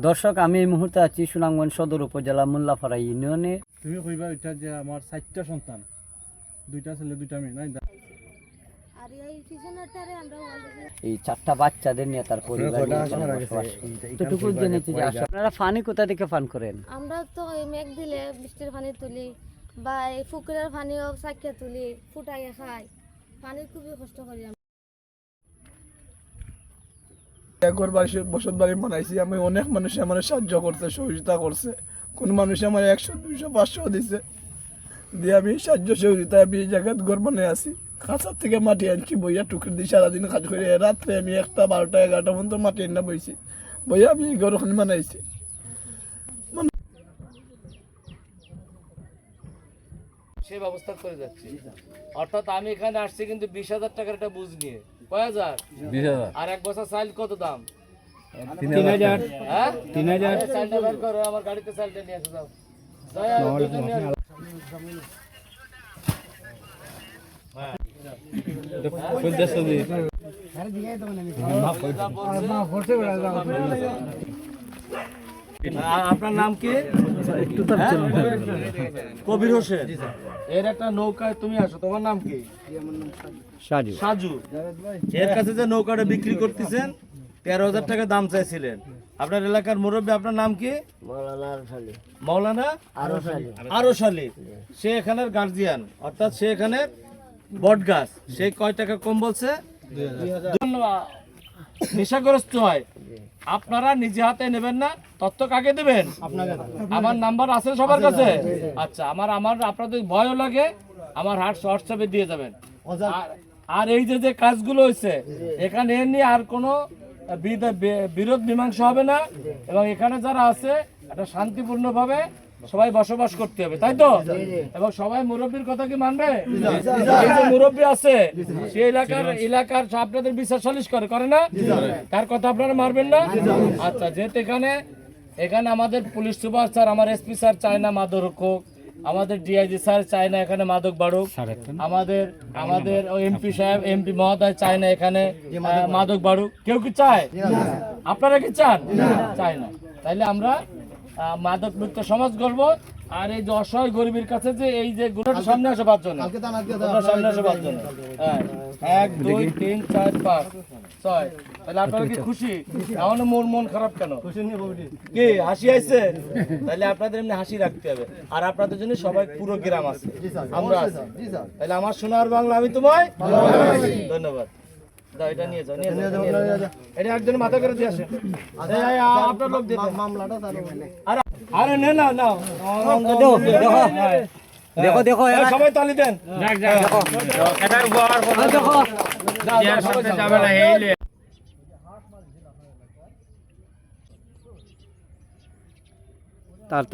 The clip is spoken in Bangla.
দর্শক, আমি এই মুহূর্তে আছি সুনামগঞ্জ সদর উপজেলা মোল্লাপাড়া ইউনিয়নে। তুমি কইবা এটা যে আমার 4টা সন্তান, 2টা ছেলে 2টা মেয়ে নাই। এই 4টা বাচ্চাদের নিয়ে তার পরিবার নিয়ে এখানে বসবাস। এতটুকু জেনেছি যে আপনারা পানি কোথা থেকে পান করেন? আমরা তো এই মেঘ দিলে বৃষ্টির পানি তুলি বা এই পুকুরের পানিও চাকিয়ে তুলি, ফুটাইয়ে খাই। পানির খুবই কষ্ট করি আমরা। একবার বসত বাড়ি বানাইছি আমি, অনেক মানুষ আমার সাহায্য করছে, সহযোগিতা করছে। কোন মানুষ আমার 100, 200, 500 দিছে, দিয়ে আমি সাহায্য সহযোগিতা আমি এই জায়গায় ঘর বানিয়ে আছি। খাঁচার থেকে মাটি আনছি, বইয়া টুকরি দিয়ে সারাদিন কাজ করে রাত্রে আমি 1টা, 12টা, 11টা পর্যন্ত মাটি এনে বইছি, বইয়া আমি এই ঘরখানি বানাইছি। সেই ব্যবস্থা করে যাচ্ছি। অর্থাৎ আমি এখানে আসছি কিন্তু 20,000 টাকার একটা বুঝ নিয়ে। কয় হাজার? 20,000। আর এক বছর চাল কত দাম? 3,000। হ্যাঁ 3,000। চালটা বের করো, আমার গাড়িতে চালটা নিয়ে আসো যাও। আপনার নাম কি? কবির হোসেন। এর একটা নৌকায় তুমি আসো, তোমার নাম কি? সাজু। এর কাছে যে নৌকাটা বিক্রি করতেছেন 13,000 টাকা দাম চাইছিলেন। আপনার এলাকার মুরব্বী, আপনার নাম কি? মৌলানা আরশ আলী। সে এখানের গার্জিয়ান, অর্থাৎ সে এখানের বট গাছ। সে কয় টাকা কম বলছে? 2,000। নেশাগ্রস্ত হয়, আপনারা নিজে হাতে নেবেন না, তথ্য কাকে দেবেন? আমার নাম্বার আছে সবার কাছে। আচ্ছা, আমার আপনাদের ভয়ও লাগে, আমার হোয়াটসঅ্যাপে দিয়ে যাবেন। আর এই যে কাজগুলো হয়েছে এখানে এ নিয়ে আর কোনো বিরোধ মীমাংসা হবে না, এবং এখানে যারা আছে একটা শান্তিপূর্ণভাবে সবাই বসবাস করতে হবে, তাই তো? এবং সবাই মুরব্বীর কথা কি মানবে? এই যে মুরব্বী আছে সে এলাকার আপনাদের বিচার সালিশ করে না? তার কথা আপনারা মারবেন না? আচ্ছা, যেহেতু এখানে আমাদের পুলিশ সুপার স্যার, আমার এসপি স্যার চায় না মাদক রক্ষক, আমাদের ডিআইজি স্যার চায় না এখানে মাদক বাড়ুক, আমাদের এমপি সাহেব, এমপি মহোদয় চায় না এখানে মাদক বাড়ুক। কেউ কি চায়? আপনারা কি চান? চায় না। তাইলে আমরা মাদক মুক্ত সমাজ গড়ব। আর এই যে অসহায় গরিবের কাছে যে এই যে গুণটা সামনে আসে 5 জন, সামনে আসে 5 জন। হ্যাঁ, 1, 2, 3, 4, 5, 6। তাহলে আপনারা কি খুশি? এমন মন খারাপ কেন? কি হাসি আইছে? তাহলে আপনাদের এমনি হাসি রাখতে হবে। আর আপনাদের জন্য সবাই পুরো গ্রাম আছে, আমরা আছি। তাহলে আমার সোনার বাংলা, আমি তোমায় ধন্যবাদ। এটা নিয়ে যাও, এটা একজন মাথা করে দিয়ে আসে। আপনার লোক দিয়ে মামলাটা। আরে না দেখো সবাই তালি দেন। তার